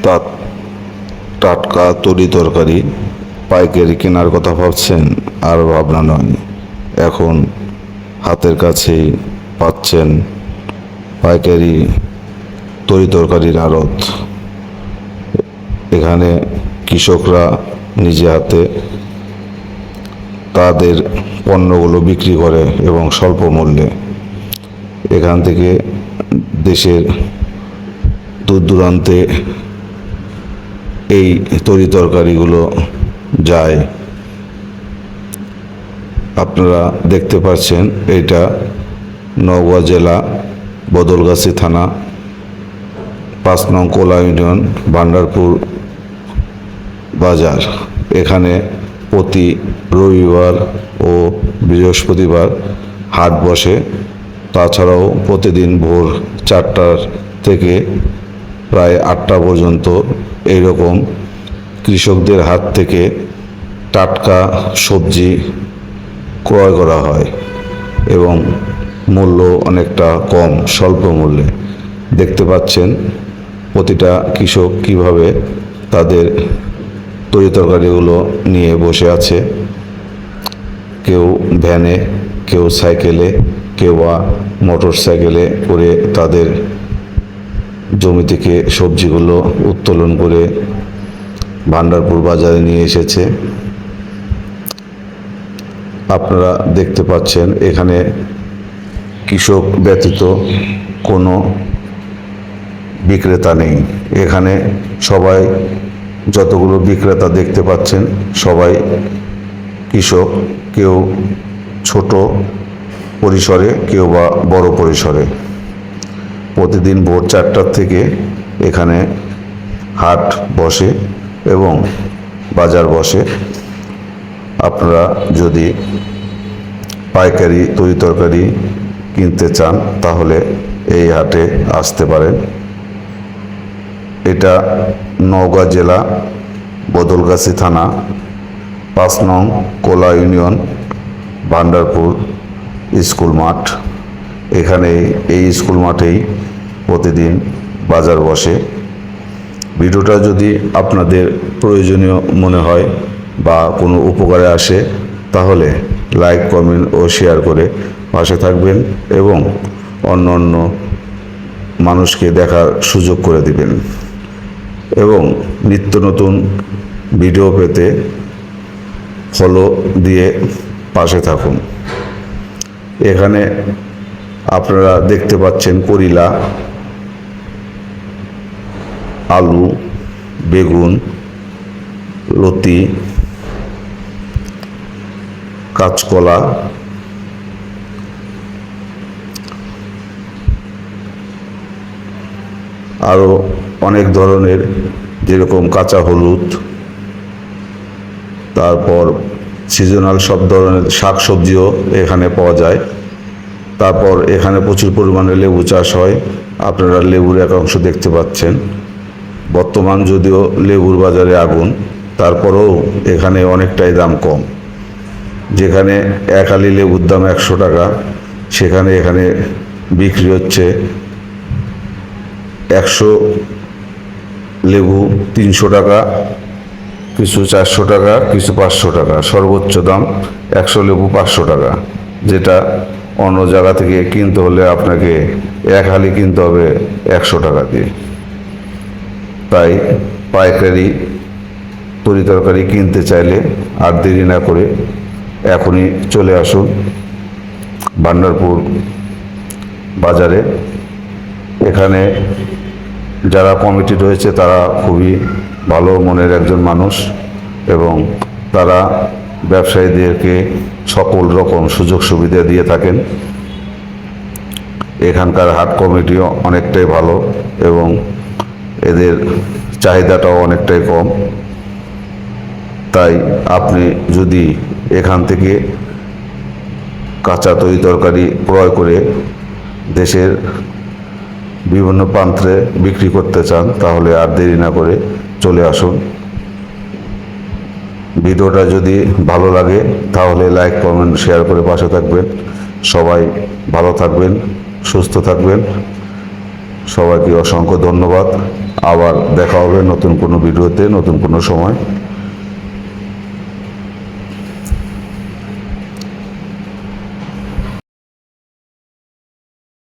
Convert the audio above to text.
তার টাটকা তরি তরকারি পাইকারি কেনার কথা ভাবছেন? আর ভাবনা নয়, এখন হাতের কাছেই পাচ্ছেন পাইকারি তরি তরকারির আড়ত। এখানে কৃষকরা নিজে হাতে তাদের পণ্যগুলো বিক্রি করে এবং স্বল্প মূল্যে। এখান থেকে দেশের দূর দূরান্তে এই তরি তরকারিগুলো যায়। আপনারা দেখতে পাচ্ছেন, এটা নওগাঁ জেলা বদলগাছি থানা ৫ নং কোলা ইউনিয়ন ভান্ডারপুর বাজার। এখানে প্রতি রবিবার ও বৃহস্পতিবার হাট বসে। তাছাড়াও প্রতিদিন ভোর 4টার থেকে প্রায় 8টা পর্যন্ত এইরকম কৃষকদের হাত থেকে টাটকা সবজি ক্রয় করা হয় এবং মূল্য অনেকটা কম, স্বল্প মূল্যে। দেখতে পাচ্ছেন প্রতিটা কৃষক কিভাবে তাদের তরি তরকারিগুলো নিয়ে বসে আছে। কেউ ভ্যানে, কেউ সাইকেলে, কেউ বা মোটর সাইকেলে করে তাদের জমি থেকে সবজিগুলো উত্তোলন করে ভান্ডারপুর বাজারে নিয়ে এসেছে। আপনারা দেখতে পাচ্ছেন এখানে কৃষক ব্যতীত কোনো বিক্রেতা নেই। এখানে সবাই, যতগুলো বিক্রেতা দেখতে পাচ্ছেন, সবাই কৃষক। কেউ ছোট পরিসরে, কেউ বা বড় পরিসরে। প্রতিদিন ভোর 4টার থেকে এখানে হাট বসে এবং বাজার বসে। আপনারা যদি পাইকারি তরি তরকারি কিনতে চান তাহলে এই হাটে আসতে পারেন। এটা নওগাঁ জেলা বদলগাছি থানা ৫ নং কোলা ইউনিয়ন ভান্ডারপুর স্কুল মাঠ। এখানে এই স্কুল মাঠেই প্রতিদিন বাজার বসে। ভিডিওটা যদি আপনাদের প্রয়োজনীয় মনে হয় বা কোনো উপকারে আসে তাহলে লাইক, কমেন্ট ও শেয়ার করে পাশে থাকবেন এবং অন্য অন্য মানুষকে দেখার সুযোগ করে দিবেন এবং নিত্য নতুন ভিডিও পেতে ফলো দিয়ে পাশে থাকুন। এখানে আপনারা দেখতে পাচ্ছেন করলা, আলু, বেগুন, লতি, কাঁচকলা, আরও অনেক ধরনের, যেরকম কাঁচা হলুদ, তারপর সিজনাল সব ধরনের শাক সবজিও এখানে পাওয়া যায়। তারপর এখানে প্রচুর পরিমাণে লেবু চাষ হয়। আপনারা লেবুর এক অংশ দেখতে পাচ্ছেন। বর্তমান যদিও লেবুর বাজারে আগুন, তারপরেও এখানে অনেকটাই দাম কম। যেখানে এক আলি লেবুর দাম 100 টাকা, সেখানে এখানে বিক্রি হচ্ছে 100 লেবু 300 টাকা, কিছু 400 টাকা, কিছু 500 টাকা। সর্বোচ্চ দাম 100 লেবু 500 টাকা, যেটা অন্য জায়গা থেকে কিনতে হলে আপনাকে এক হালি কিনতে হবে 100 টাকা দিয়ে। তাই পাইকারি তরি তরকারি কিনতে চাইলে আর দেরি না করে এখনই চলে আসুন ভান্ডারপুর বাজারে। এখানে যারা কমিটি রয়েছে তারা খুবই ভালো মনের একজন মানুষ এবং তারা ব্যবসায়ীদেরকে সকল রকম সুযোগ সুবিধা দিয়ে থাকেন। এখানকার হাট কমিটিও অনেকটাই ভালো এবং এদের চাহিদাটাও অনেকটাই কম। তাই আপনি যদি এখান থেকে কাঁচা তরি তরকারি ক্রয় করে দেশের বিভিন্ন প্রান্তে বিক্রি করতে চান তাহলে আর দেরি না করে চলে আসুন। ভিডিওটা যদি ভালো লাগে তাহলে লাইক, কমেন্ট, শেয়ার করে পাশে থাকবেন। সবাই ভালো থাকবেন, সুস্থ থাকবেন। সবাইকে অসংখ্য ধন্যবাদ। আবার দেখা হবে নতুন কোনো ভিডিওতে, নতুন কোনো সময়।